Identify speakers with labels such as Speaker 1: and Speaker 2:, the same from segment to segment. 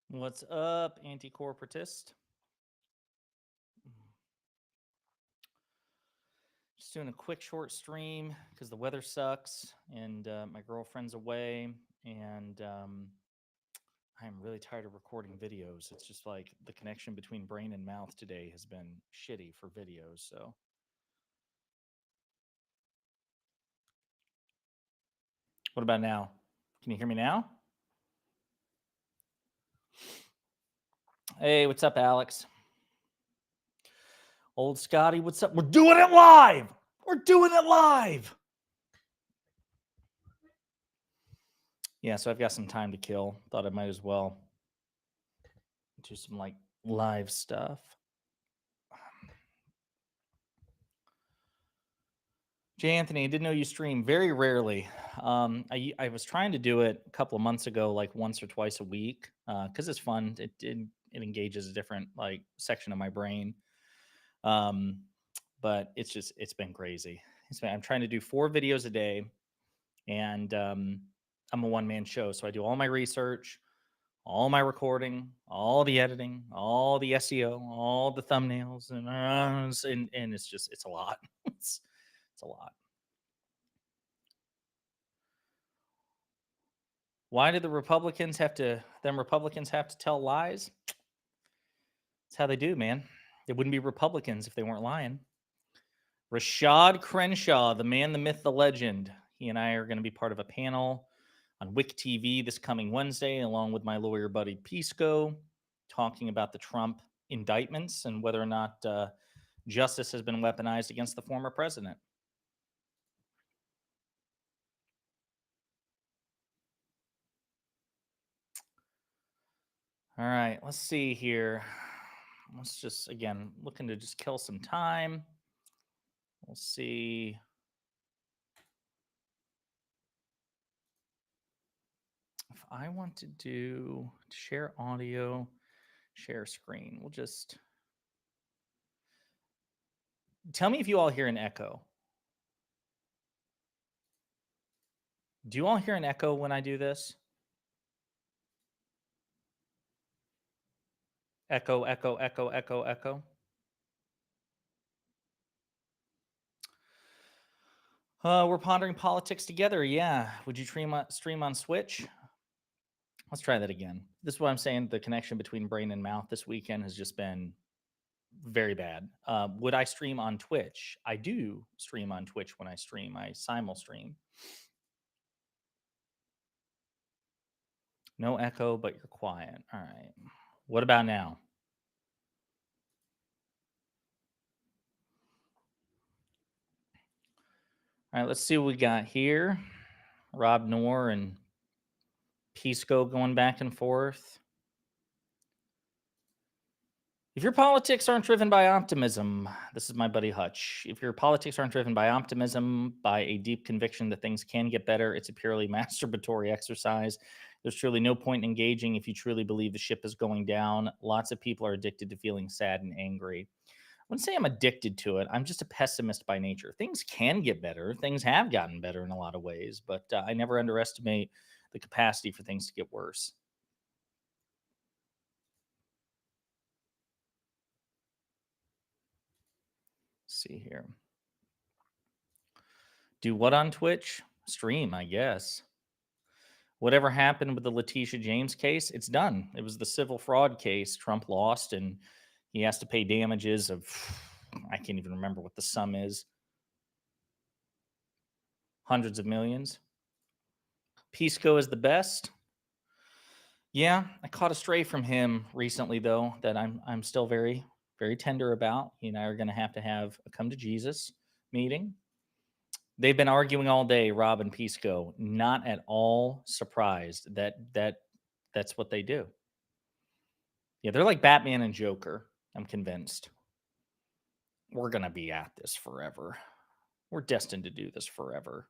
Speaker 1: What's up, anti-corporatist? Just doing a quick short stream because the weather sucks and my girlfriend's away, and I'm really tired of recording videos. It's just like the connection between brain and mouth today has been shitty for videos. So, what about now? Can you hear me now? Hey, what's up, Alex? Old Scotty, what's up? We're doing it live! We're doing it live! Yeah, so I've got some time to kill. Thought I might as well do some like live stuff. Jay Anthony, I didn't know you stream very rarely. I was trying to do it a couple of months ago, like once or twice a week, because it's fun. It engages a different like section of my brain. Um, but it's been crazy. I'm trying to do 4 videos a day, and I'm a one man show, so I do all my research, all my recording, all the editing, all the SEO, all the thumbnails, and it's a lot. It's a lot. Why did the Republicans have to? Them Republicans have to tell lies? That's how they do, man. They wouldn't be Republicans if they weren't lying. Rashad Crenshaw, the man, the myth, the legend. He and I are going to be part of a panel on WIC TV this coming Wednesday, along with my lawyer buddy Pisco, talking about the Trump indictments and whether or not justice has been weaponized against the former president. All right, let's see here. Let's just, again, looking to just kill some time. We'll see. If I want to do share audio, share screen, we'll just tell me if you all hear an echo. Do you all hear an echo when I do this? Echo, echo, echo, echo, echo. We're pondering politics together. Yeah. Would you stream on Switch? Let's try that again. This is what I'm saying. The connection between brain and mouth this weekend has just been very bad. Would I stream on Twitch? I do stream on Twitch when I stream. I simul stream. No echo, but you're quiet. All right. What about now? All right, let's see what we got here. Rob Noor and Pisco going back and forth. If your politics aren't driven by optimism, this is my buddy Hutch. If your politics aren't driven by optimism, by a deep conviction that things can get better, it's a purely masturbatory exercise. There's truly no point in engaging if you truly believe the ship is going down. Lots of people are addicted to feeling sad and angry. I wouldn't say I'm addicted to it. I'm just a pessimist by nature. Things can get better. Things have gotten better in a lot of ways, but I never underestimate the capacity for things to get worse. Let's see here. Do what on Twitch? Stream, I guess. Whatever happened with the Letitia James case, it's done. It was the civil fraud case. Trump lost, and he has to pay damages of, I can't even remember what the sum is, hundreds of millions. Pisco is the best. Yeah, I caught a stray from him recently, though, that I'm still very, very tender about. He and I are going to have a come to Jesus meeting. They've been arguing all day, Rob and Pisco. Not at all surprised that's what they do. Yeah, they're like Batman and Joker. I'm convinced. We're gonna be at this forever. We're destined to do this forever.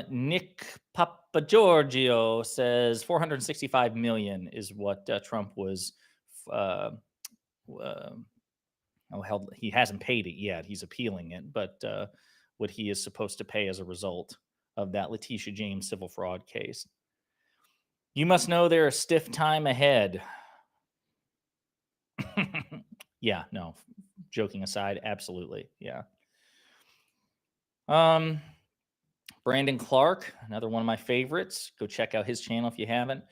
Speaker 1: Nick Papagiorgio says 465 million is what Trump was. Held. He hasn't paid it yet. He's appealing it, but what he is supposed to pay as a result of that Letitia James civil fraud case. You must know they're a stiff time ahead. Yeah, no. Joking aside, absolutely. Yeah. Um, Brandon Clark, another one of my favorites. Go check out his channel if you haven't.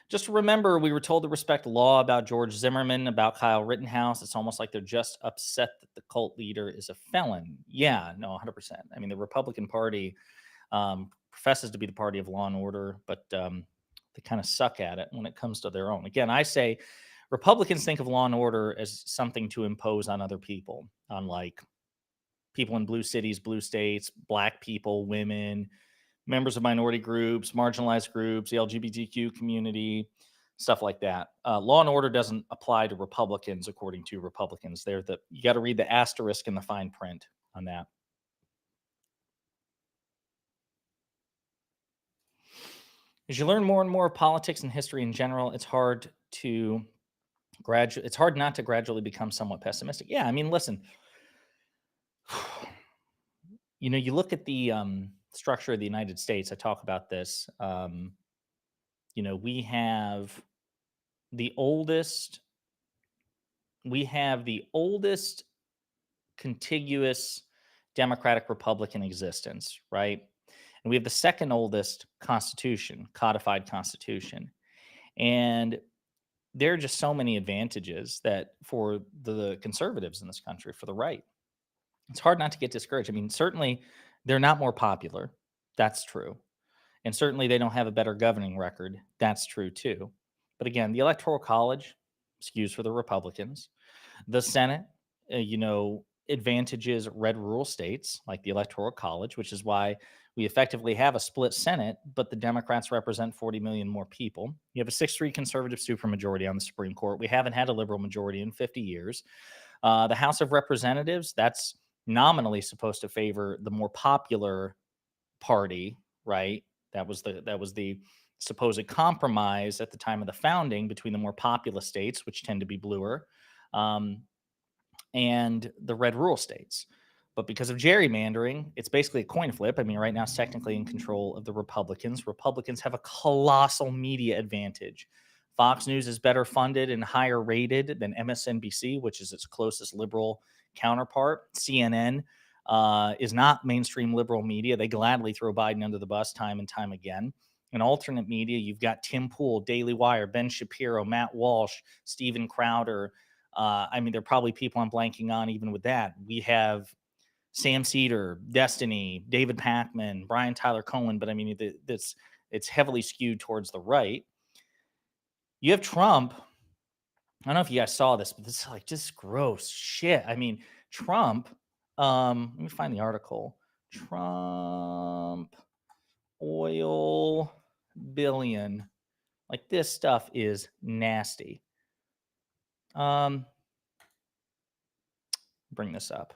Speaker 1: Just remember, we were told to respect law about George Zimmerman, about Kyle Rittenhouse. It's almost like they're just upset that the cult leader is a felon. Yeah, no, 100%. I mean, the Republican Party professes to be the party of law and order, but they kind of suck at it when it comes to their own. Again, I say Republicans think of law and order as something to impose on other people, on like people in blue cities, blue states, black people, women, members of minority groups, marginalized groups, the LGBTQ community, stuff like that. Law and order doesn't apply to Republicans, according to Republicans. You got to read the asterisk in the fine print on that. As you learn more and more of politics and history in general, it's hard not to gradually become somewhat pessimistic. Yeah, I mean, listen, you look at the structure of the United States. I talk about this. We have the oldest contiguous democratic republic in existence, right? And we have the second oldest constitution, codified constitution. And there are just so many advantages that for the conservatives in this country, for the right, it's hard not to get discouraged. I mean, certainly they're not more popular. That's true. And certainly they don't have a better governing record. That's true too. But again, the Electoral College skews for the Republicans. The Senate, advantages red rural states like the Electoral College, which is why we effectively have a split Senate, but the Democrats represent 40 million more people. You have a 6-3 conservative supermajority on the Supreme Court. We haven't had a liberal majority in 50 years. The House of Representatives, that's nominally supposed to favor the more popular party, right? That was the supposed compromise at the time of the founding between the more populous states, which tend to be bluer, um, and the red rural states. But because of gerrymandering, it's basically a coin flip. I mean, right now it's technically in control of the Republicans. Republicans have a colossal media advantage. Fox News is better funded and higher rated than MSNBC, which is its closest liberal counterpart. CNN is not mainstream liberal media. They gladly throw Biden under the bus time and time again. In alternate media, you've got Tim Pool, Daily Wire, Ben Shapiro, Matt Walsh, Steven Crowder. I mean, there are probably people I'm blanking on even with that. We have Sam Cedar, Destiny, David Pakman, Brian Tyler Cohen, but I mean, it's heavily skewed towards the right. You have Trump. I don't know if you guys saw this, but this is like just gross shit. I mean, Trump, let me find the article. Trump oil billion. Like this stuff is nasty. Bring this up.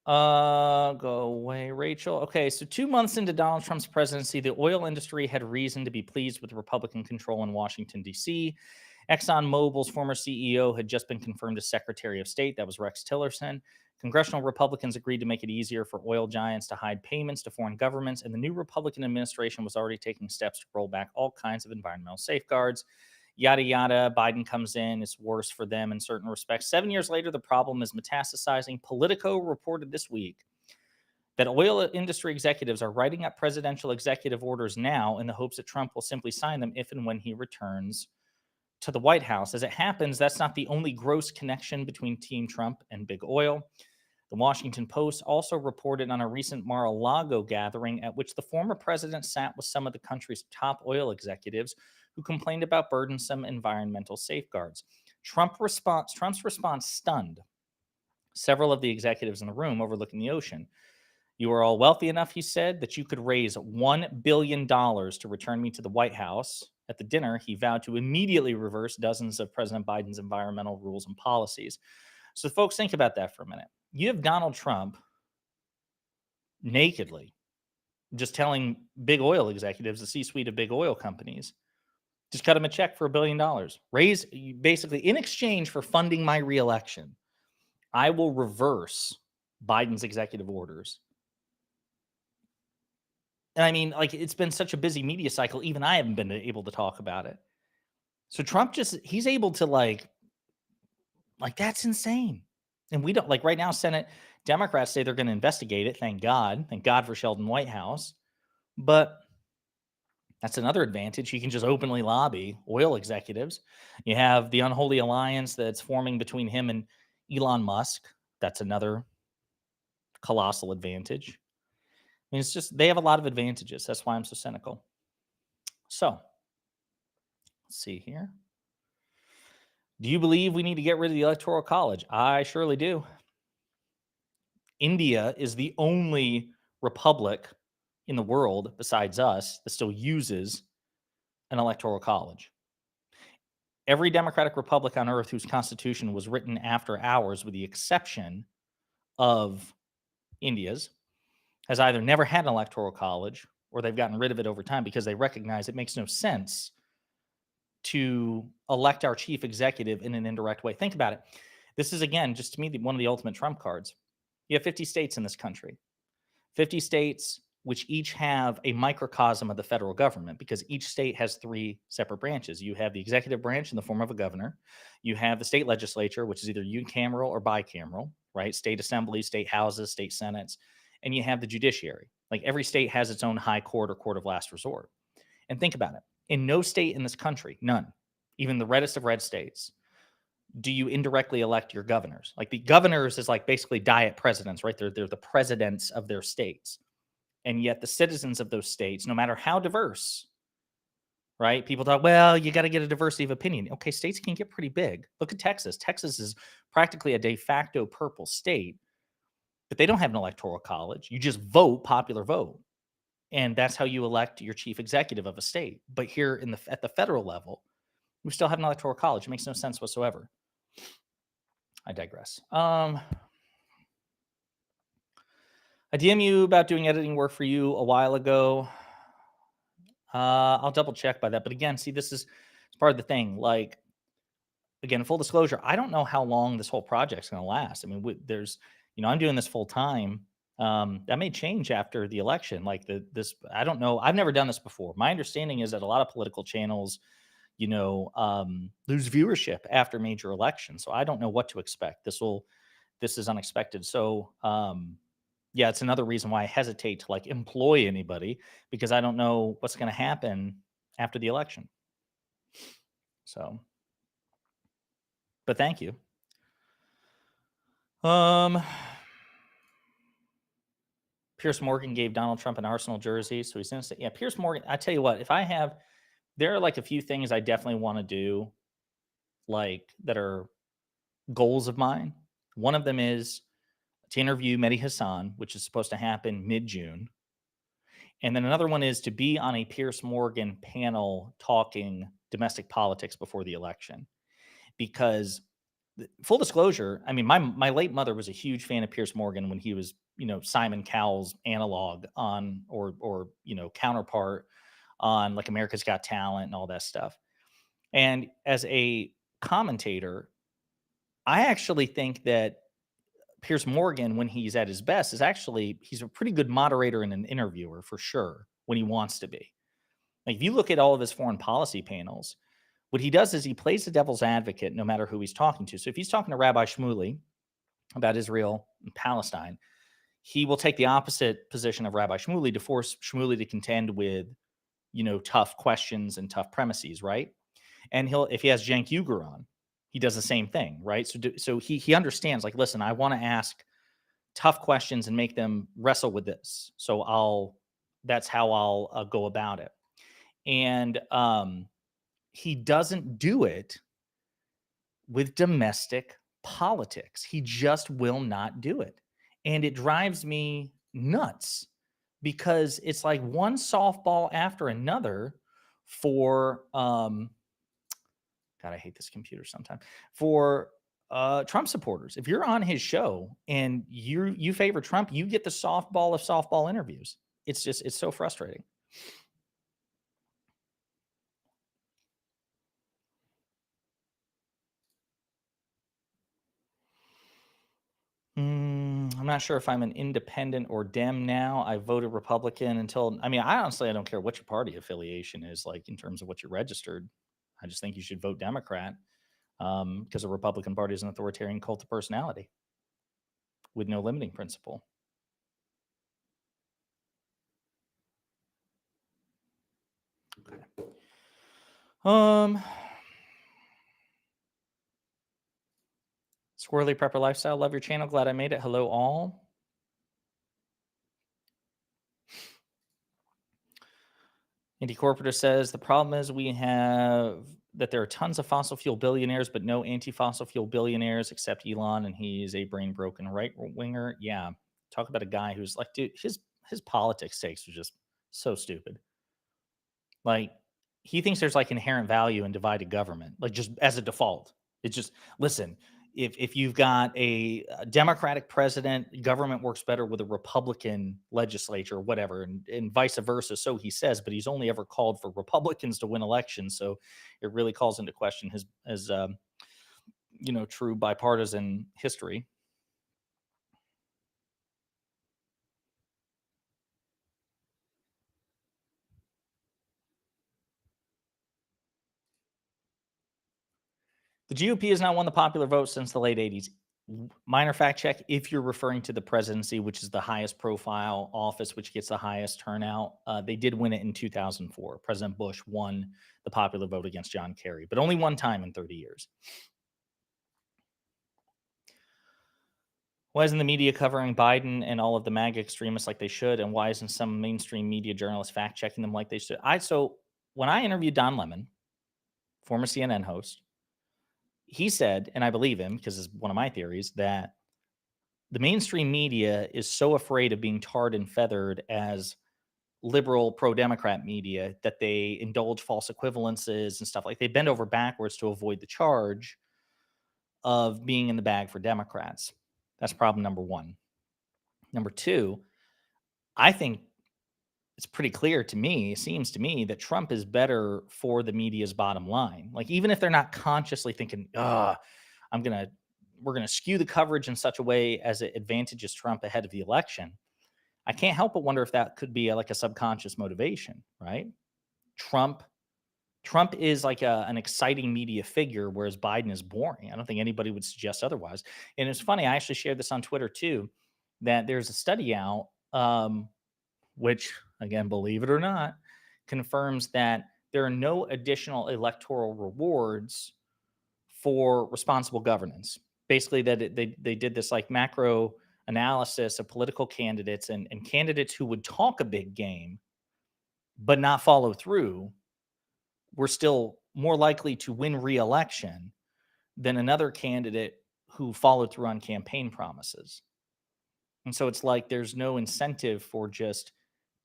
Speaker 1: Go away, Rachel. Okay, so 2 months into Donald Trump's presidency, the oil industry had reason to be pleased with Republican control in Washington, D.C. ExxonMobil's former CEO had just been confirmed as Secretary of State. That was Rex Tillerson. Congressional Republicans agreed to make it easier for oil giants to hide payments to foreign governments, and the new Republican administration was already taking steps to roll back all kinds of environmental safeguards. Yada, yada. Biden comes in. It's worse for them in certain respects. 7 years later, the problem is metastasizing. Politico reported this week that oil industry executives are writing up presidential executive orders now in the hopes that Trump will simply sign them if and when he returns to the White House. As it happens, that's not the only gross connection between Team Trump and big oil. The Washington Post also reported on a recent Mar-a-Lago gathering at which the former president sat with some of the country's top oil executives who complained about burdensome environmental safeguards. Trump's response stunned several of the executives in the room overlooking the ocean. You are all wealthy enough, he said, that you could raise $1 billion to return me to the White House. At the dinner, he vowed to immediately reverse dozens of President Biden's environmental rules and policies. So, folks, think about that for a minute. You have Donald Trump nakedly just telling big oil executives, the C-suite of big oil companies, just cut him a check for $1 billion. Raise, basically, in exchange for funding my reelection, I will reverse Biden's executive orders. And I mean, like, it's been such a busy media cycle, even I haven't been able to talk about it. So Trump just he's able to like that's insane. And we don't like right now, Senate Democrats say they're going to investigate it. Thank God. Thank God for Sheldon Whitehouse. But that's another advantage. He can just openly lobby oil executives. You have the unholy alliance that's forming between him and Elon Musk. That's another colossal advantage. I mean, it's just they have a lot of advantages. That's why I'm so cynical. So let's see here. Do you believe we need to get rid of the Electoral College? I surely do. India is the only republic in the world besides us that still uses an Electoral College. Every democratic republic on earth whose constitution was written after ours, with the exception of India's, has either never had an Electoral College or they've gotten rid of it over time because they recognize it makes no sense to elect our chief executive in an indirect way. Think about it. This is, again, just to me, one of the ultimate trump cards. You have 50 states in this country, 50 states which each have a microcosm of the federal government because each state has three separate branches. You have the executive branch in the form of a governor. You have the state legislature, which is either unicameral or bicameral, right? State assemblies, state houses, state senates. And you have the judiciary. Like every state has its own high court or court of last resort. And think about it. In no state in this country, none, even the reddest of red states, do you indirectly elect your governors. Like the governors is like basically diet presidents, right? They're the presidents of their states. And yet the citizens of those states, no matter how diverse, right? People talk, well, you got to get a diversity of opinion. Okay, states can get pretty big. Look at Texas. Texas is practically a de facto purple state, but they don't have an electoral college. You just vote popular vote. And that's how you elect your chief executive of a state. But here at the federal level, we still have an electoral college. It makes no sense whatsoever. I digress. I DM you about doing editing work for you a while ago. I'll double check by that. But again, see, this is part of the thing. Like, again, full disclosure, I don't know how long this whole project's going to last. I mean, I'm doing this full time. That may change after the election. Like I don't know. I've never done this before. My understanding is that a lot of political channels, lose viewership after major elections. So I don't know what to expect. This is unexpected. So, yeah, it's another reason why I hesitate to like employ anybody because I don't know what's going to happen after the election. So, but thank you. Pierce Morgan gave Donald Trump an Arsenal jersey, so he's innocent. Yeah, Pierce Morgan. I tell you what, there are like a few things I definitely want to do, like that are goals of mine. One of them is to interview Mehdi Hassan, which is supposed to happen mid-June. And then another one is to be on a Pierce Morgan panel talking domestic politics before the election. Because full disclosure, I mean, my late mother was a huge fan of Pierce Morgan when he was, Simon Cowell's analog on or counterpart on like America's Got Talent and all that stuff. And as a commentator, I actually think that Pierce Morgan, when he's at his best, he's a pretty good moderator and an interviewer for sure when he wants to be. Like if you look at all of his foreign policy panels, what he does is he plays the devil's advocate no matter who he's talking to. So if he's talking to Rabbi Shmuley about Israel and Palestine, he will take the opposite position of Rabbi Shmuley to force Shmuley to contend with, tough questions and tough premises, right? And if he has Cenk Uygur on, he does the same thing, right? So he understands, like, listen, I want to ask tough questions and make them wrestle with this. So that's how I'll go about it. And he doesn't do it with domestic politics. He just will not do it. And it drives me nuts because it's like one softball after another for God, I hate this computer sometimes. For Trump supporters. If you're on his show and you favor Trump, you get the softball of softball interviews. It's so frustrating. I'm not sure if I'm an independent or Dem now. I voted Republican until, I mean, I don't care what your party affiliation is, like in terms of what you're registered. I just think you should vote Democrat because the Republican Party is an authoritarian cult of personality with no limiting principle. Okay. Squirrely Prepper Lifestyle, love your channel. Glad I made it. Hello, all. Andy Corporator says the problem is we have that there are tons of fossil fuel billionaires, but no anti-fossil fuel billionaires except Elon, and he's a brain broken right winger. Yeah, talk about a guy who's like, dude, his politics takes are just so stupid. Like, he thinks there's like inherent value in divided government, like just as a default. It's just, listen, if you've got a Democratic president, government works better with a Republican legislature or whatever, and vice versa. So he says, but he's only ever called for Republicans to win elections. So it really calls into question his true bipartisan history. The GOP has not won the popular vote since the late 80s. Minor fact check, if you're referring to the presidency, which is the highest profile office, which gets the highest turnout, they did win it in 2004. President Bush won the popular vote against John Kerry, but only one time in 30 years. Why isn't the media covering Biden and all of the MAGA extremists like they should? And why isn't some mainstream media journalists fact checking them like they should? So when I interviewed Don Lemon, former CNN host, he said, and I believe him because it's one of my theories, that the mainstream media is so afraid of being tarred and feathered as liberal pro-democrat media that they indulge false equivalences and stuff, like they bend over backwards to avoid the charge of being in the bag for Democrats. That's problem number one. Number two, I think it's pretty clear to me, it seems to me, that Trump is better for the media's bottom line. Like, even if they're not consciously thinking, we're gonna skew the coverage in such a way as it advantages Trump ahead of the election, I can't help but wonder if that could be like a subconscious motivation, right? Trump Trump is like an exciting media figure, whereas Biden is boring. I don't think anybody would suggest otherwise. And it's funny, I actually shared this on Twitter too, that there's a study out, which, again, believe it or not, confirms that there are no additional electoral rewards for responsible governance. Basically, that they did this like macro analysis of political candidates, and candidates who would talk a big game but not follow through were still more likely to win re-election than another candidate who followed through on campaign promises. And so it's like there's no incentive for just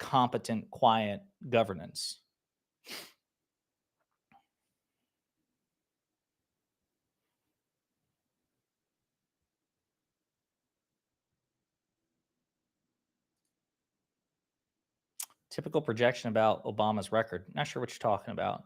Speaker 1: competent, quiet governance. Typical projection about Obama's record. Not sure what you're talking about.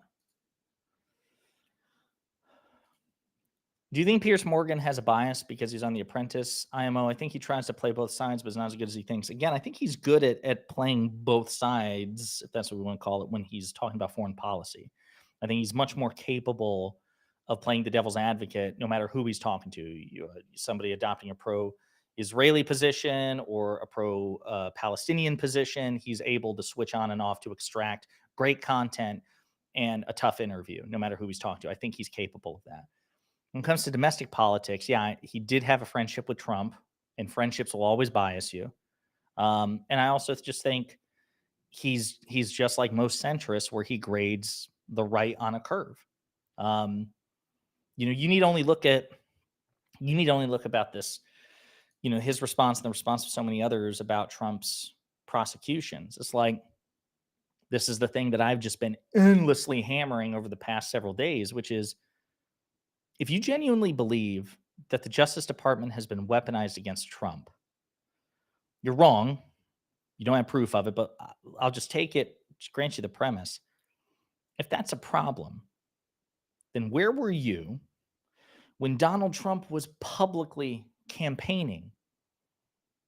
Speaker 1: Do you think Pierce Morgan has a bias because he's on The Apprentice? IMO, I think he tries to play both sides, but it's not as good as he thinks. Again, I think he's good at playing both sides, if that's what we want to call it, when he's talking about foreign policy. I think he's much more capable of playing the devil's advocate, no matter who he's talking to. Somebody adopting a pro-Israeli position or a pro-Palestinian position, he's able to switch on and off to extract great content and a tough interview, no matter who he's talking to. I think he's capable of that. When it comes to domestic politics, yeah, he did have a friendship with Trump, and friendships will always bias you. And I also just think he's just like most centrists, where he grades the right on a curve. Um, you need only look about this, his response and the response of so many others about Trump's prosecutions. It's like, this is the thing that I've just been endlessly hammering over the past several days, which is, if you genuinely believe that the Justice Department has been weaponized against Trump, you're wrong. You don't have proof of it, but I'll just take it, just grant you the premise. If that's a problem, then where were you when Donald Trump was publicly campaigning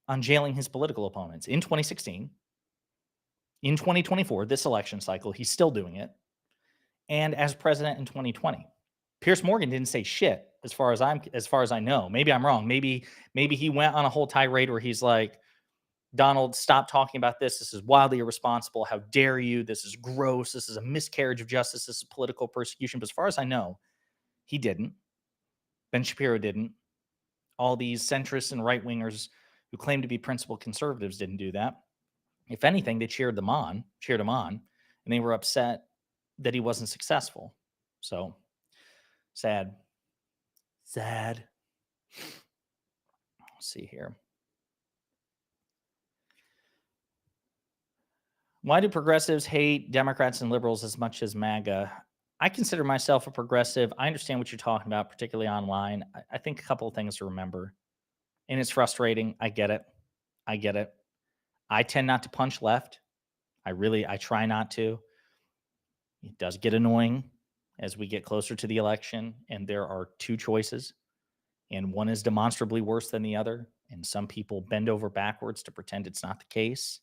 Speaker 1: on jailing his political opponents in 2016, in 2024, this election cycle, he's still doing it, and as president in 2020. Pierce Morgan didn't say shit as far as I know. Maybe I'm wrong. Maybe he went on a whole tirade where he's like, Donald, stop talking about this. This is wildly irresponsible. How dare you? This is gross. This is a miscarriage of justice. This is political persecution. But as far as I know, he didn't. Ben Shapiro didn't. All these centrists and right wingers who claim to be principled conservatives didn't do that. If anything, they cheered him on, and they were upset that he wasn't successful. So sad. Sad. Let's see here. Why do progressives hate Democrats and liberals as much as MAGA? I consider myself a progressive. I understand what you're talking about, particularly online. I think a couple of things to remember, and it's frustrating. I get it. I tend not to punch left. I try not to. It does get annoying as we get closer to the election, and there are two choices, and one is demonstrably worse than the other. And some people bend over backwards to pretend it's not the case.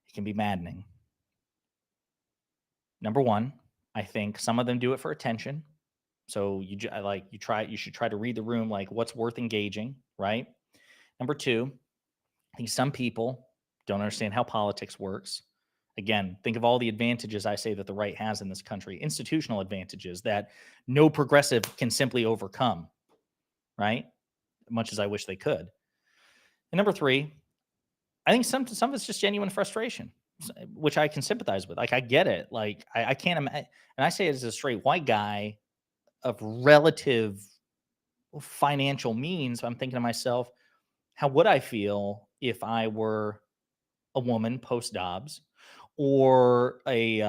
Speaker 1: It can be maddening. Number one, I think some of them do it for attention. So you should try to read the room, like what's worth engaging, right? Number two, I think some people don't understand how politics works. Again, think of all the advantages I say that the right has in this country, institutional advantages that no progressive can simply overcome, right? Much as I wish they could. And number three, I think some of it's just genuine frustration, which I can sympathize with. Like, I get it. Like, I can't imagine, and I say it as a straight white guy of relative financial means. I'm thinking to myself, how would I feel if I were a woman post Dobbs, or a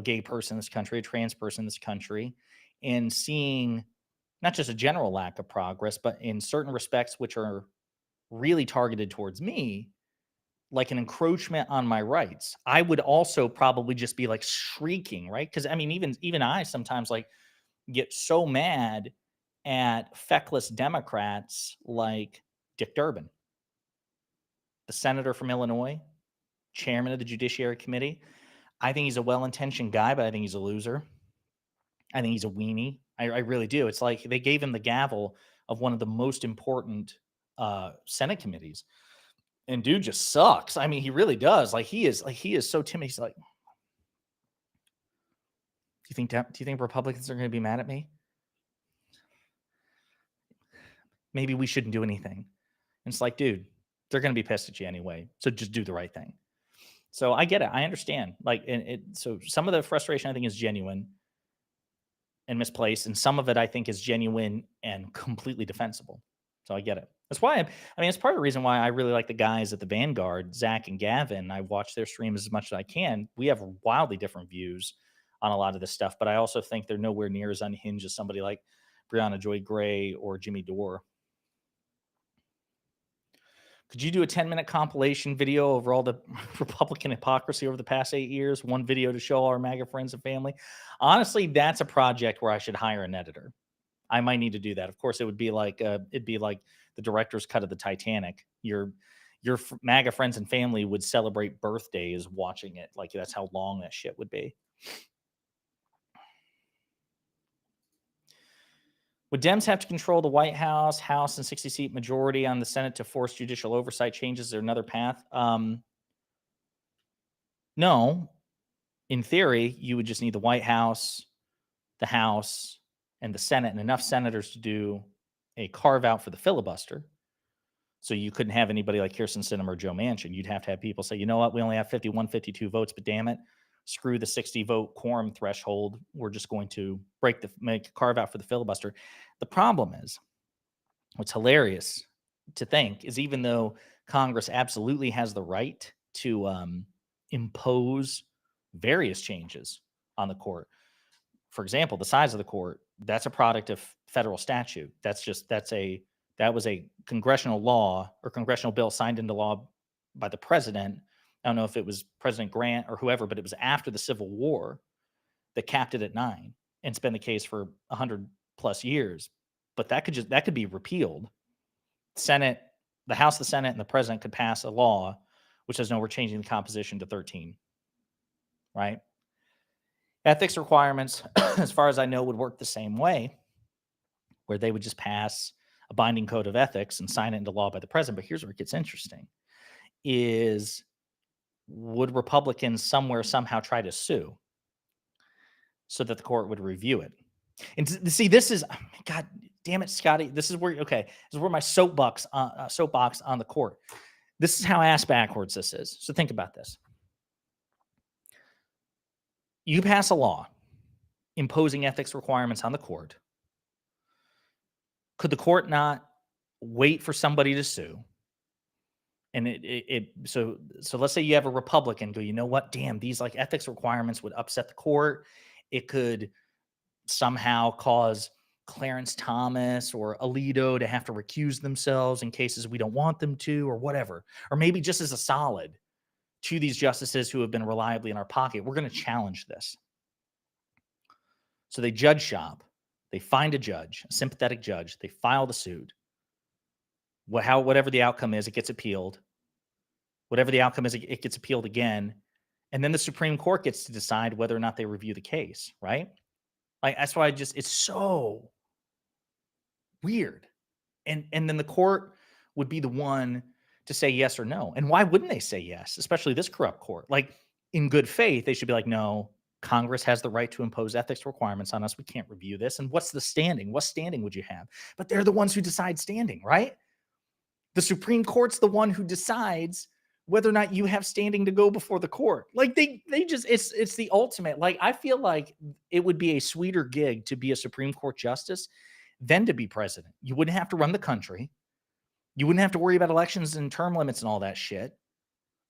Speaker 1: gay person in this country, a trans person in this country, and seeing not just a general lack of progress, but in certain respects which are really targeted towards me, like an encroachment on my rights. I would also probably just be like shrieking, right? Because I mean, even I sometimes like get so mad at feckless Democrats like Dick Durbin, the senator from Illinois, chairman of the Judiciary Committee. I think he's a well-intentioned guy, but I think he's a loser. I think he's a weenie. I really do. It's like they gave him the gavel of one of the most important Senate committees, and dude just sucks. I mean, he really does. He is so timid. He's like, do you think Republicans are going to be mad at me? Maybe we shouldn't do anything. And it's like, dude, they're going to be pissed at you anyway. So just do the right thing. So I get it. I understand. So some of the frustration I think is genuine and misplaced, and some of it I think is genuine and completely defensible. So I get it. That's why it's part of the reason why I really like the guys at the Vanguard, Zach and Gavin. I watch their streams as much as I can. We have wildly different views on a lot of this stuff, but I also think they're nowhere near as unhinged as somebody like Brianna Joy Gray or Jimmy Dore. Could you do a 10-minute compilation video over all the Republican hypocrisy over the past 8 years? One video to show all our MAGA friends and family? Honestly, that's a project where I should hire an editor. I might need to do that. Of course, it'd be like the director's cut of the Titanic. Your MAGA friends and family would celebrate birthdays watching it. Like, that's how long that shit would be. Would Dems have to control the White House, House, and 60-seat majority on the Senate to force judicial oversight changes? Is there another path? No. In theory, you would just need the White House, the House, and the Senate, and enough senators to do a carve out for the filibuster. So you couldn't have anybody like Kirsten Sinema or Joe Manchin. You'd have to have people say, you know what, we only have 51, 52 votes, but damn it, screw the 60 vote quorum threshold. We're just going to make a carve out for the filibuster. The problem is, what's hilarious to think is, even though Congress absolutely has the right to impose various changes on the court, for example, the size of the court, that's a product of federal statute. That was a congressional law or congressional bill signed into law by the president. I don't know if it was President Grant or whoever, but it was after the Civil War that capped it at 9. And it's been the case for 100 plus years. But that could be repealed. Senate the House, the Senate, and the president could pass a law which says, no, we're changing the composition to 13, right? Ethics requirements, as far as I know, would work the same way, where they would just pass a binding code of ethics and sign it into law by the president. But here's where it gets interesting is, would Republicans somewhere somehow try to sue so that the court would review it? And see, this is, God damn it, Scotty. This is where, okay, this is where my soapbox on the court. This is how ass backwards this is. So think about this. You pass a law imposing ethics requirements on the court. Could the court not wait for somebody to sue? And so let's say you have a Republican go, you know what? Damn, these like ethics requirements would upset the court. It could somehow cause Clarence Thomas or Alito to have to recuse themselves in cases we don't want them to, or whatever. Or maybe just as a solid to these justices who have been reliably in our pocket, we're going to challenge this. So they judge shop. They find a judge, a sympathetic judge. They file the suit. Whatever the outcome is, it gets appealed. Whatever the outcome is, it gets appealed again. And then the Supreme Court gets to decide whether or not they review the case, right? Like, that's why it's so weird. And then the court would be the one to say yes or no. And why wouldn't they say yes, especially this corrupt court? Like, in good faith, they should be like, no, Congress has the right to impose ethics requirements on us. We can't review this. And what's the standing? What standing would you have? But they're the ones who decide standing, right? The Supreme Court's the one who decides whether or not you have standing to go before the court. Like, they just, it's the ultimate. Like, I feel like it would be a sweeter gig to be a Supreme Court justice than to be president. You wouldn't have to run the country. You wouldn't have to worry about elections and term limits and all that shit.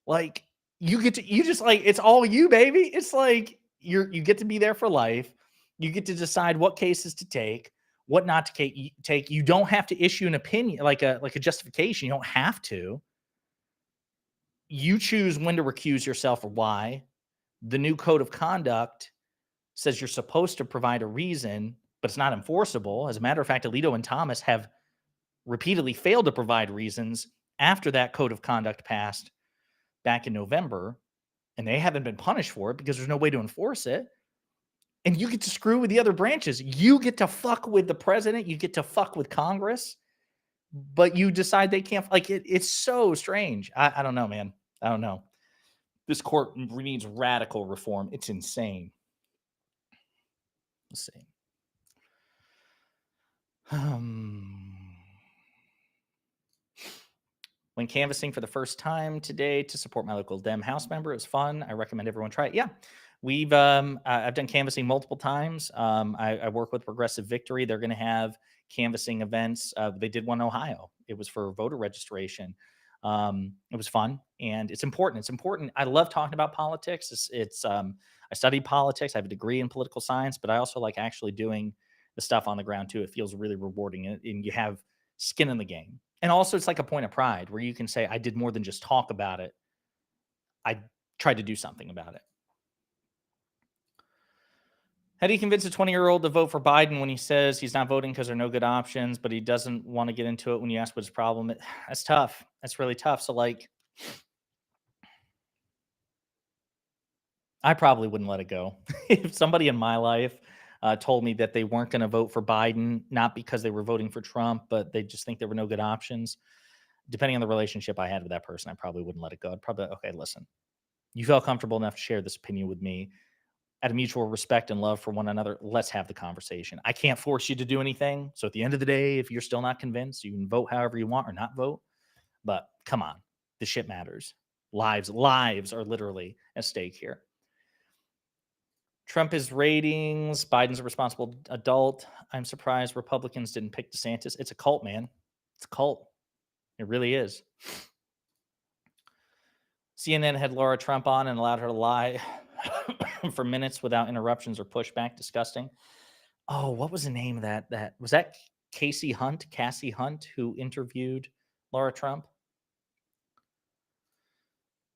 Speaker 1: Like, you just like, it's all you, baby. It's like you get to be there for life. You get to decide what cases to take, what not to take. You don't have to issue an opinion, like a justification. You don't have to. You choose when to recuse yourself or why. The new code of conduct says you're supposed to provide a reason, but it's not enforceable. As a matter of fact, Alito and Thomas have repeatedly failed to provide reasons after that code of conduct passed back in November, and they haven't been punished for it because there's no way to enforce it. And you get to screw with the other branches. You get to fuck with the president. You get to fuck with Congress, but you decide they can't. Like, it's so strange. I don't know, man. I don't know. This court needs radical reform. It's insane. Let's see. When canvassing for the first time today to support my local Dem House member, it was fun. I recommend everyone try it. Yeah, I've done canvassing multiple times. I work with Progressive Victory. They're going to have canvassing events. They did one in Ohio. It was for voter registration. It was fun, and it's important. It's important. I love talking about politics. I studied politics. I have a degree in political science, but I also like actually doing the stuff on the ground too. It feels really rewarding, and you have skin in the game. And also, it's like a point of pride where you can say, I did more than just talk about it. I tried to do something about it. How do you convince a 20-year-old to vote for Biden when he says he's not voting because there are no good options, but he doesn't want to get into it when you ask what his problem is? That's tough. That's really tough. So, like, I probably wouldn't let it go. If somebody in my life told me that they weren't going to vote for Biden, not because they were voting for Trump, but they just think there were no good options, depending on the relationship I had with that person, I probably wouldn't let it go. I'd probably, okay, listen, you felt comfortable enough to share this opinion with me out of mutual respect and love for one another. Let's have the conversation. I can't force you to do anything. So at the end of the day, if you're still not convinced, you can vote however you want or not vote. But come on, this shit matters. Lives are literally at stake here. Trump is ratings. Biden's a responsible adult. I'm surprised Republicans didn't pick DeSantis. It's a cult, man. It's a cult. It really is. CNN had Laura Trump on and allowed her to lie for minutes without interruptions or pushback. Disgusting. Oh, what was the name of that? Was that Cassie Hunt, who interviewed Laura Trump?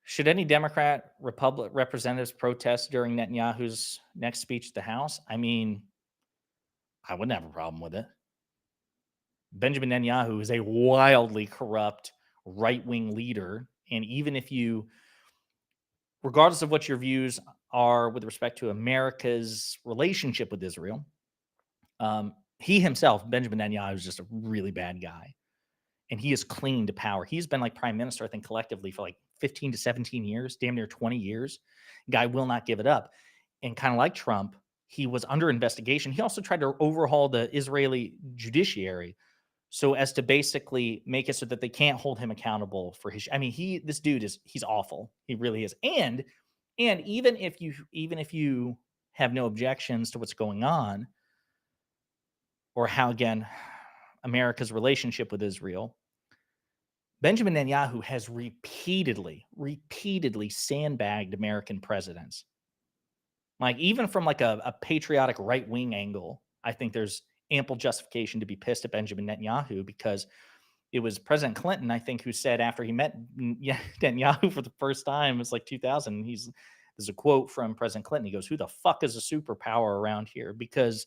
Speaker 1: Should any Democrat Republic representatives protest during Netanyahu's next speech at the House? I mean, I wouldn't have a problem with it. Benjamin Netanyahu is a wildly corrupt, right-wing leader. And even if you, regardless of what your views are with respect to America's relationship with Israel, he himself, Benjamin Netanyahu, is just a really bad guy. And he is clinging to power. He's been like prime minister, I think, collectively for like 15 to 17 years, damn near 20 years. Guy will not give it up. And kind of like Trump, he was under investigation. He also tried to overhaul the Israeli judiciary so as to basically make it so that they can't hold him accountable for his. I mean, this dude he's awful. He really is. And even if you have no objections to what's going on, or how, again, America's relationship with Israel, Benjamin Netanyahu has repeatedly sandbagged American presidents. Like, even from like a patriotic right-wing angle, I think there's ample justification to be pissed at Benjamin Netanyahu, because it was President Clinton, I think, who said after he met Netanyahu for the first time, it's like 2000. There's a quote from President Clinton. He goes, "Who the fuck is a superpower around here?" Because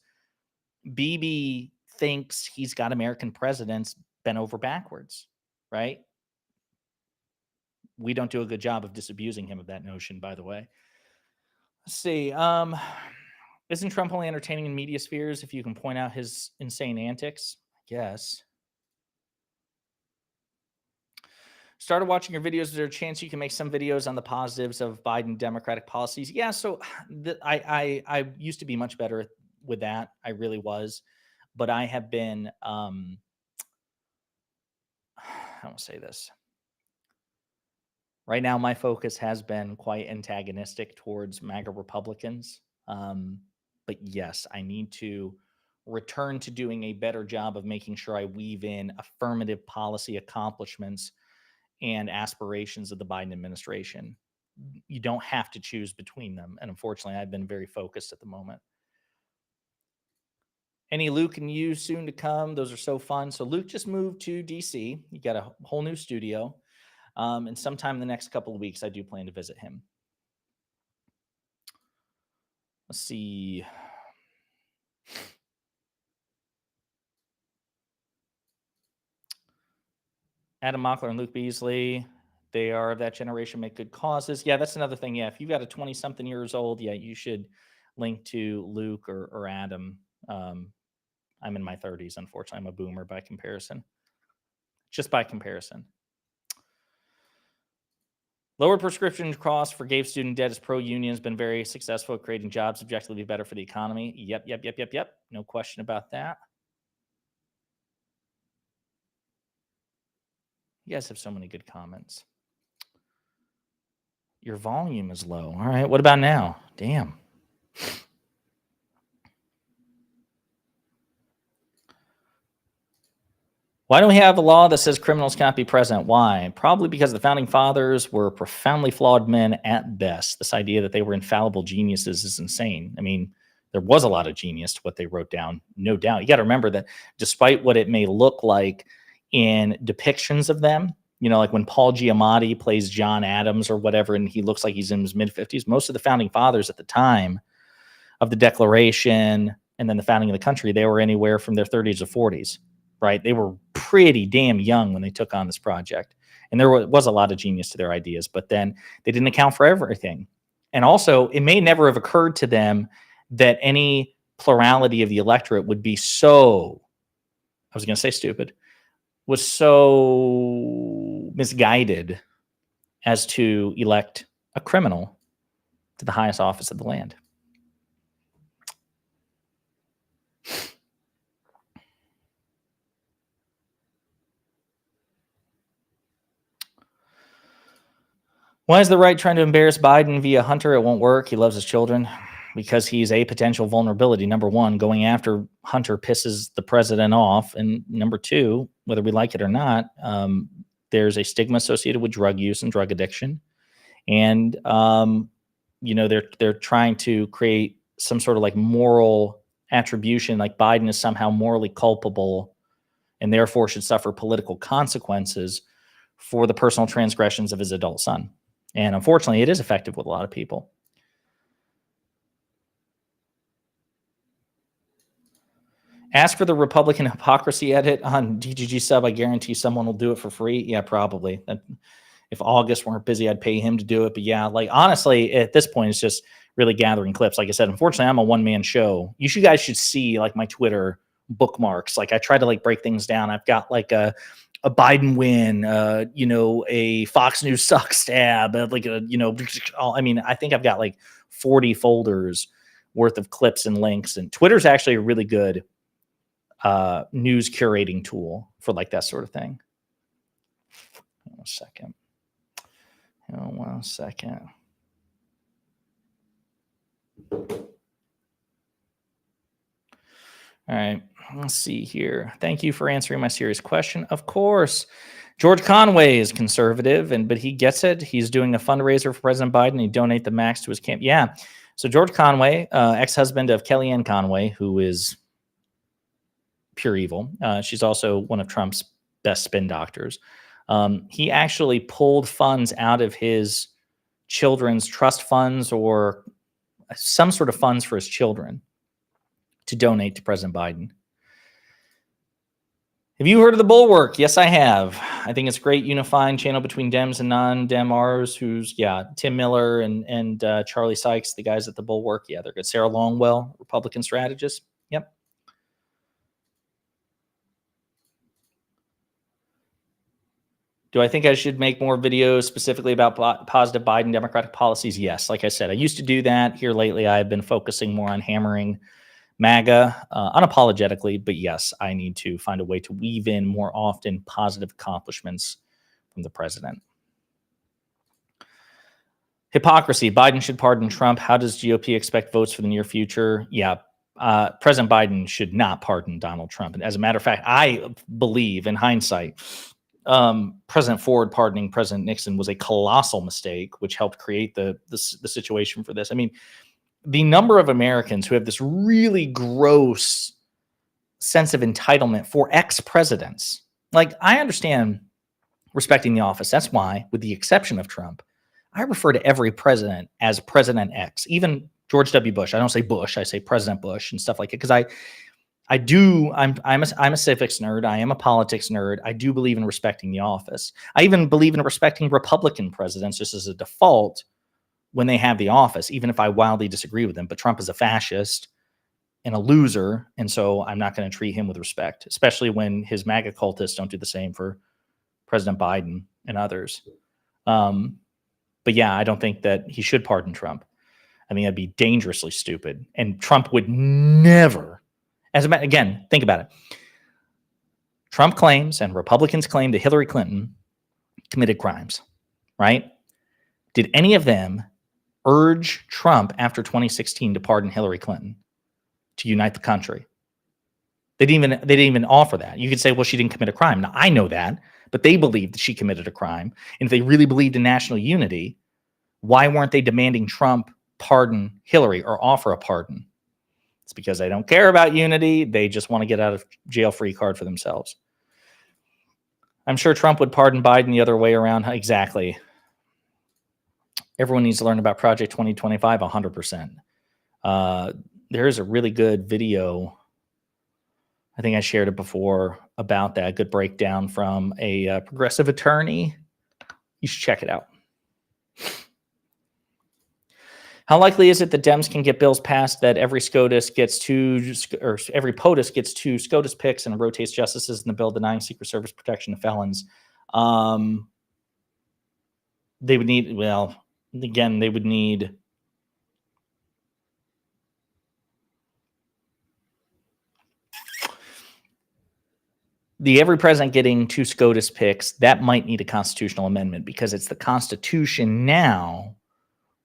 Speaker 1: Bibi thinks he's got American presidents bent over backwards, right? We don't do a good job of disabusing him of that notion, by the way. Let's see. Isn't Trump only entertaining in media spheres if you can point out his insane antics? I guess. Started watching your videos. Is there a chance you can make some videos on the positives of Biden Democratic policies? Yeah, so I used to be much better with that. I really was. But I have been, I won't say this. Right now, my focus has been quite antagonistic towards MAGA Republicans. But yes, I need to return to doing a better job of making sure I weave in affirmative policy accomplishments and aspirations of the Biden administration. You don't have to choose between them. And unfortunately, I've been very focused at the moment. Any Luke and you soon to come? Those are so fun. So Luke just moved to DC. You got a whole new studio. And sometime in the next couple of weeks, I do plan to visit him. Let's see. Adam Mockler and Luke Beasley, they are of that generation, make good causes. Yeah, that's another thing. Yeah, if you've got a 20-something years old, yeah, you should link to Luke or Adam. I'm in my 30s, unfortunately. I'm a boomer by comparison. Just by comparison. Lowered prescription costs for gave student debt as pro-union has been very successful at creating jobs, objectively better for the economy. Yep. No question about that. You guys have so many good comments. Your volume is low. All right, what about now? Damn. Why don't we have a law that says criminals cannot be president? Why? Probably because the founding fathers were profoundly flawed men at best. This idea that they were infallible geniuses is insane. I mean, there was a lot of genius to what they wrote down, no doubt. You got to remember that despite what it may look like in depictions of them, you know, like when Paul Giamatti plays John Adams or whatever, and he looks like he's in his mid-50s, most of the founding fathers at the time of the Declaration and then the founding of the country, they were anywhere from their 30s to 40s. Right? They were pretty damn young when they took on this project. And there was a lot of genius to their ideas, but then they didn't account for everything. And also, it may never have occurred to them that any plurality of the electorate would be so, I was going to say stupid, was so misguided as to elect a criminal to the highest office of the land. Why is the right trying to embarrass Biden via Hunter? It won't work. He loves his children because he's a potential vulnerability. Number one, going after Hunter pisses the president off. And number two, whether we like it or not, there's a stigma associated with drug use and drug addiction. And, you know, they're trying to create some sort of like moral attribution, like Biden is somehow morally culpable and therefore should suffer political consequences for the personal transgressions of his adult son. And unfortunately, it is effective with a lot of people. Ask for the Republican hypocrisy edit on DGG sub. I guarantee someone will do it for free. Yeah, probably. If August weren't busy, I'd pay him to do it. But yeah, like honestly, at this point, it's just really gathering clips. Like I said, unfortunately, I'm a one-man show. You guys should see like my Twitter bookmarks. Like I try to like break things down. I've got like a Biden win, a Fox News suck stab, like I mean, I think I've got like 40 folders worth of clips and links. And Twitter's actually a really good news curating tool for like that sort of thing. One second. All right, let's see here. Thank you for answering my serious question. Of course, George Conway is conservative, but he gets it. He's doing a fundraiser for President Biden. He donate the max to his camp. Yeah. So George Conway, ex-husband of Kellyanne Conway, who is pure evil. She's also one of Trump's best spin doctors. He actually pulled funds out of his children's trust funds or some sort of funds for his children to donate to President Biden. Have you heard of the Bulwark? Yes, I have. I think it's a great unifying channel between Dems and non-Dem-Rs, who's, Tim Miller and Charlie Sykes, the guys at the Bulwark. Yeah, they're good. Sarah Longwell, Republican strategist. Yep. Do I think I should make more videos specifically about positive Biden Democratic policies? Yes. Like I said, I used to do that. Here lately, I've been focusing more on hammering MAGA unapologetically. But yes, I need to find a way to weave in more often positive accomplishments from the president. Hypocrisy. Biden should pardon Trump. How does GOP expect votes for the near future? Yeah. President Biden should not pardon Donald Trump. And as a matter of fact, I believe in hindsight, President Ford pardoning President Nixon was a colossal mistake, which helped create the situation for this. I mean, the number of Americans who have this really gross sense of entitlement for ex-presidents. Like, I understand respecting the office. That's why, with the exception of Trump, I refer to every president as President X, even George W. Bush. I don't say Bush, I say President Bush and stuff like it, because I'm a civics nerd. I am a politics nerd. I do believe in respecting the office. I even believe in respecting Republican presidents just as a default when they have the office, even if I wildly disagree with them. But Trump is a fascist and a loser, and so I'm not going to treat him with respect, especially when his MAGA cultists don't do the same for President Biden and others. But yeah, I don't think that he should pardon Trump. I think that'd be dangerously stupid, and Trump would never. Again, think about it. Trump claims and Republicans claim that Hillary Clinton committed crimes, right? Did any of them urge Trump after 2016 to pardon Hillary Clinton, to unite the country? They didn't even offer that. You could say, well, she didn't commit a crime. Now, I know that, but they believed that she committed a crime. And if they really believed in national unity, why weren't they demanding Trump pardon Hillary or offer a pardon? It's because they don't care about unity. They just want to get out of jail free card for themselves. I'm sure Trump would pardon Biden the other way around. Exactly. Everyone needs to learn about Project 2025 100%. There is a really good video. I think I shared it before about that. Good breakdown from a progressive attorney. You should check it out. How likely is it that Dems can get bills passed that every SCOTUS gets two, or every POTUS gets two SCOTUS picks and rotates justices in the bill denying Secret Service protection to felons? They would need, well, again, they would need every president getting two SCOTUS picks. That might need a constitutional amendment because it's the Constitution now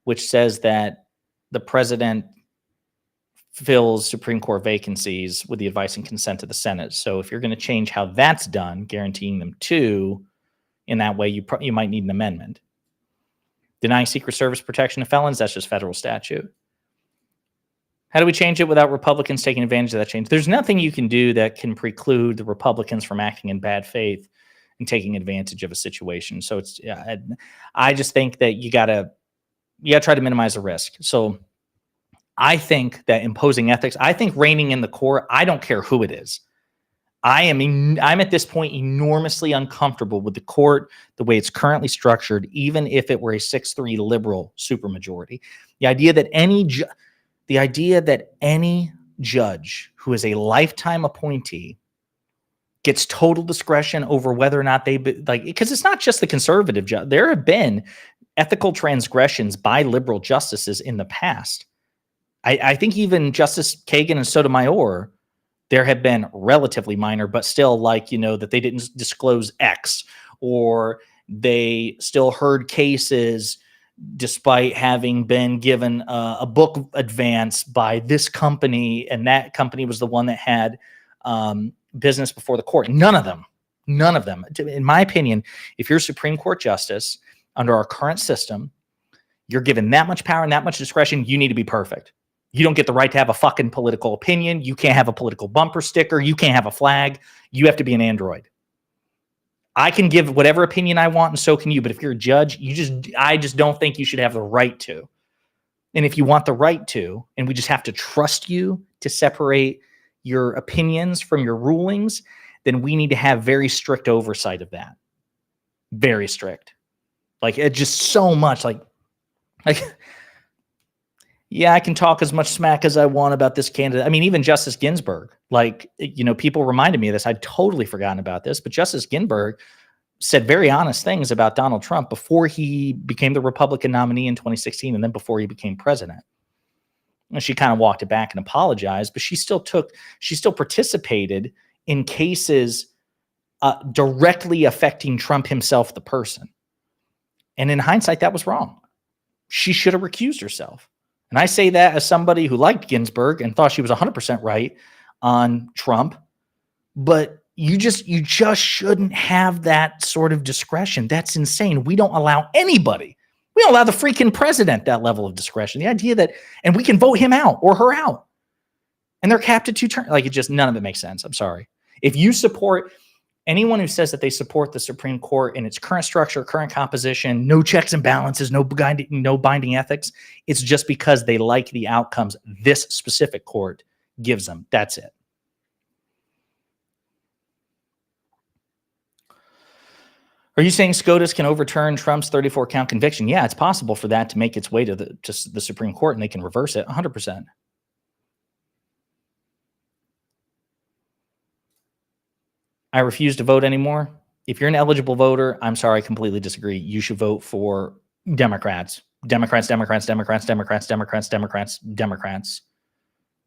Speaker 1: which says that the president fills Supreme Court vacancies with the advice and consent of the Senate. So if you're going to change how that's done, guaranteeing them two, in that way, you might need an amendment. Denying Secret Service protection to felons, that's just federal statute. How do we change it without Republicans taking advantage of that change? There's nothing you can do that can preclude the Republicans from acting in bad faith and taking advantage of a situation. So it's, I just think that you gotta try to minimize the risk. So I think that imposing ethics, I think reining in the court, I don't care who it is. I'm at this point enormously uncomfortable with the court, the way it's currently structured, even if it were a 6-3 liberal supermajority. The idea that any judge who is a lifetime appointee gets total discretion over whether or not because it's not just the conservative judge. There have been ethical transgressions by liberal justices in the past. I think even Justice Kagan and Sotomayor, there have been relatively minor, but still that they didn't disclose X, or they still heard cases despite having been given a book advance by this company, and that company was the one that had business before the court. None of them, in my opinion, if you're a Supreme Court justice under our current system, you're given that much power and that much discretion, you need to be perfect. You don't get the right to have a fucking political opinion. You can't have a political bumper sticker. You can't have a flag. You have to be an android. I can give whatever opinion I want, and so can you. But if you're a judge, I just don't think you should have the right to. And if you want the right to, and we just have to trust you to separate your opinions from your rulings, then we need to have very strict oversight of that. Very strict. Like, it just so much like yeah, I can talk as much smack as I want about this candidate. I mean, even Justice Ginsburg, people reminded me of this. I'd totally forgotten about this, but Justice Ginsburg said very honest things about Donald Trump before he became the Republican nominee in 2016, and then before he became president. And she kind of walked it back and apologized, but she still participated in cases directly affecting Trump himself, the person. And in hindsight, that was wrong. She should have recused herself. And I say that as somebody who liked Ginsburg and thought she was 100% right on Trump. But you just shouldn't have that sort of discretion. That's insane. We don't allow anybody. We don't allow the freaking president that level of discretion. The idea that, and we can vote him out or her out, and they're capped at 2 terms. None of it makes sense. I'm sorry. If you support anyone who says that they support the Supreme Court in its current structure, current composition, no checks and balances, no binding ethics, it's just because they like the outcomes this specific court gives them. That's it. Are you saying SCOTUS can overturn Trump's 34-count conviction? Yeah, it's possible for that to make its way to the Supreme Court, and they can reverse it 100%. I refuse to vote anymore. If you're an eligible voter, I'm sorry, I completely disagree. You should vote for Democrats. Democrats,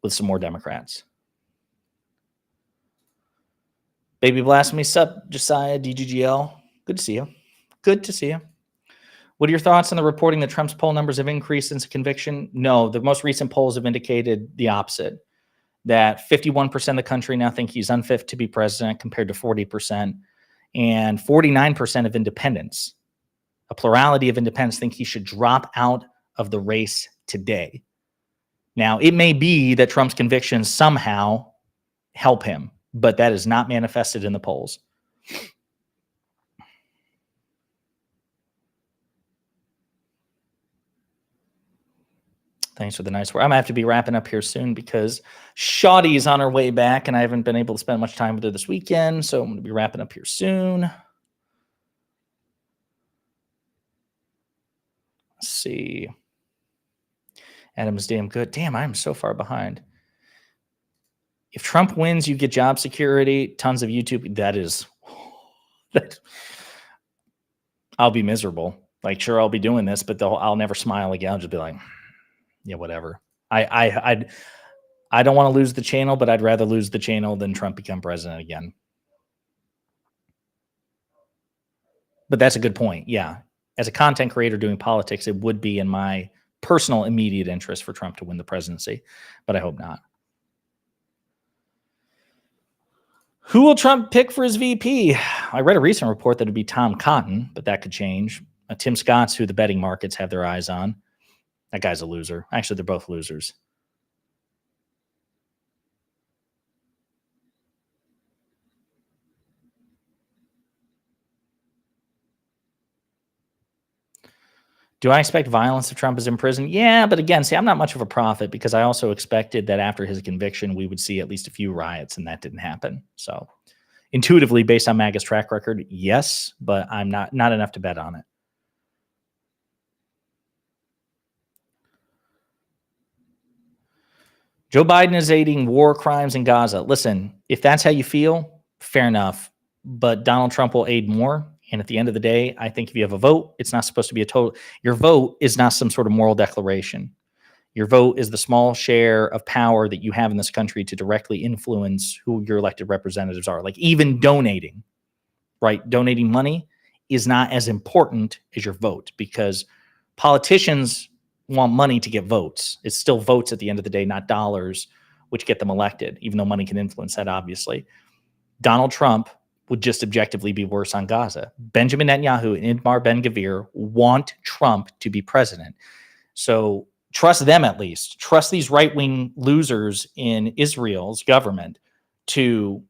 Speaker 1: with some more Democrats. Baby Blasphemy, sup, Josiah, DGGL. Good to see you. Good to see you. What are your thoughts on the reporting that Trump's poll numbers have increased since conviction? No, the most recent polls have indicated the opposite, that 51% of the country now think he's unfit to be president compared to 40%, and 49% of independents, a plurality of independents, think he should drop out of the race today. Now, it may be that Trump's convictions somehow help him, but that is not manifested in the polls. Thanks for the nice word. I'm going to have to be wrapping up here soon because Shawty is on her way back, and I haven't been able to spend much time with her this weekend, so I'm going to be wrapping up here soon. Let's see. Adam's damn good. Damn, I'm so far behind. If Trump wins, you get job security, tons of YouTube. I'll be miserable. Sure, I'll be doing this, but I'll never smile again. I'll just be like, yeah, whatever. I don't want to lose the channel, but I'd rather lose the channel than Trump become president again. But that's a good point. Yeah. As a content creator doing politics, it would be in my personal immediate interest for Trump to win the presidency, but I hope not. Who will Trump pick for his VP? I read a recent report that it'd be Tom Cotton, but that could change. Tim Scott's who the betting markets have their eyes on. That guy's a loser. Actually, they're both losers. Do I expect violence if Trump is in prison? Yeah, but again, see, I'm not much of a prophet because I also expected that after his conviction, we would see at least a few riots, and that didn't happen. So intuitively, based on MAGA's track record, yes, but I'm not enough to bet on it. Joe Biden is aiding war crimes in Gaza. Listen, if that's how you feel, fair enough. But Donald Trump will aid more. And at the end of the day, I think if you have a vote, it's not supposed to be a total. Your vote is not some sort of moral declaration. Your vote is the small share of power that you have in this country to directly influence who your elected representatives are. Like even donating, right? Donating money is not as important as your vote because politicians want money to get votes. It's still votes at the end of the day, not dollars, which get them elected, even though money can influence that, obviously. Donald Trump would just objectively be worse on Gaza. Benjamin Netanyahu and Itamar Ben-Gvir want Trump to be president. So trust them at least. Trust these right-wing losers in Israel's government to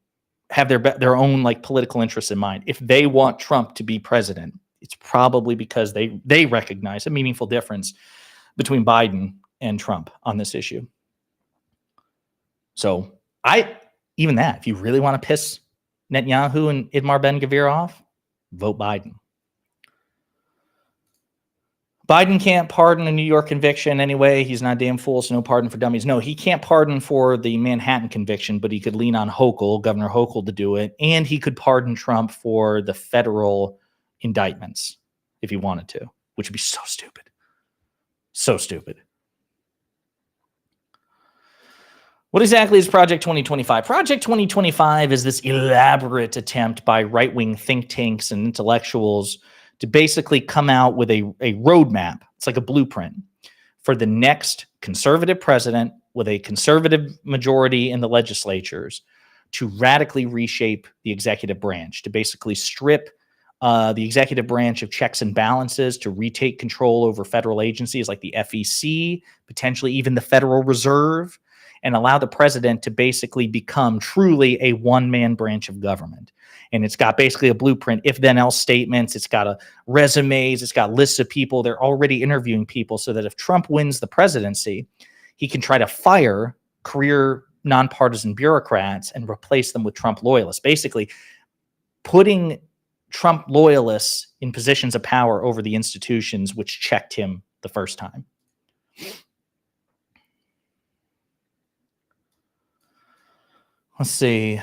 Speaker 1: have their own like political interests in mind. If they want Trump to be president, it's probably because they recognize a meaningful difference between Biden and Trump on this issue. So even that, if you really want to piss Netanyahu and Itamar Ben-Gvir off, vote Biden. Biden can't pardon a New York conviction anyway. He's not a damn fool, so no pardon for dummies. No, he can't pardon for the Manhattan conviction, but he could lean on Governor Hochul, to do it. And he could pardon Trump for the federal indictments if he wanted to, which would be so stupid. So stupid. What exactly is Project 2025? Project 2025 is this elaborate attempt by right-wing think tanks and intellectuals to basically come out with a roadmap. It's like a blueprint for the next conservative president with a conservative majority in the legislatures to radically reshape the executive branch, to basically strip the executive branch of checks and balances, to retake control over federal agencies like the FEC, potentially even the Federal Reserve, and allow the president to basically become truly a one-man branch of government. And it's got basically a blueprint, if-then-else statements. It's got resumes. It's got lists of people. They're already interviewing people so that if Trump wins the presidency, he can try to fire career nonpartisan bureaucrats and replace them with Trump loyalists, basically putting Trump loyalists in positions of power over the institutions which checked him the first time. Let's see.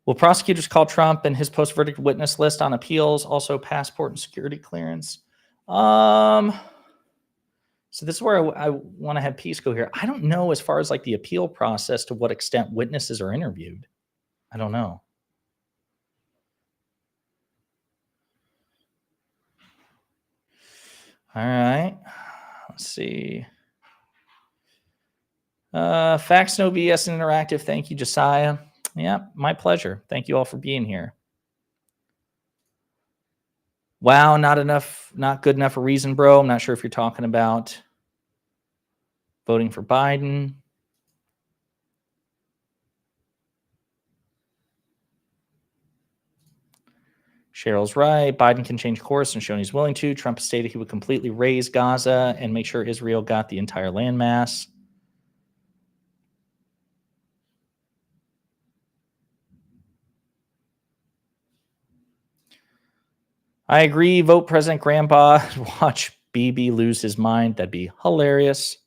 Speaker 1: Will prosecutors call Trump and his post-verdict witness list on appeals, also passport and security clearance? So this is where I want to have peace go here. I don't know as far as like the appeal process to what extent witnesses are interviewed. I don't know. All right. Let's see. Facts, no BS, and interactive. Thank you, Josiah. Yeah, my pleasure. Thank you all for being here. Wow, not good enough a reason, bro. I'm not sure if you're talking about voting for Biden. Cheryl's right. Biden can change course and shown he's willing to. Trump stated he would completely raise Gaza and make sure Israel got the entire landmass. I agree. Vote President Grandpa. Watch BB lose his mind. That'd be hilarious.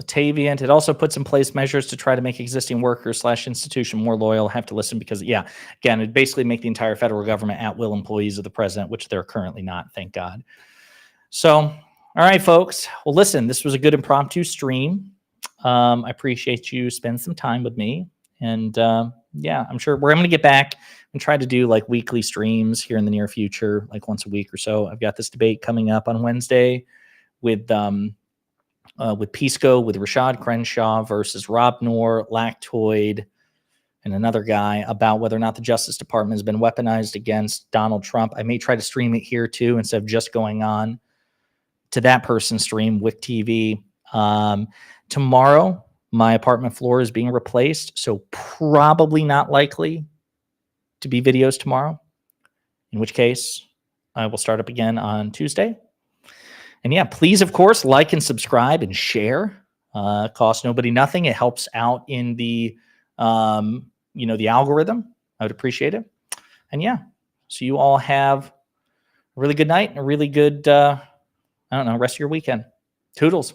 Speaker 1: Lataviant. It also puts in place measures to try to make existing workers / institution more loyal. Have to listen because, yeah, again, it basically make the entire federal government at-will employees of the president, which they're currently not, thank God. So, all right, folks. Well, listen, this was a good impromptu stream. I appreciate you spending some time with me. And yeah, I'm sure we're going to get back and try to do like weekly streams here in the near future, like once a week or so. I've got this debate coming up on Wednesday with Pisco, with Rashad Crenshaw versus Rob Noor, Lactoid, and another guy about whether or not the Justice Department has been weaponized against Donald Trump. I may try to stream it here too instead of just going on to that person's stream, Wick TV. Tomorrow, my apartment floor is being replaced, so probably not likely to be videos tomorrow, in which case I will start up again on Tuesday. And yeah, please, of course, like and subscribe and share. Costs nobody nothing. It helps out in the, the algorithm. I would appreciate it. And yeah, so you all have a really good night and a really good, rest of your weekend. Toodles.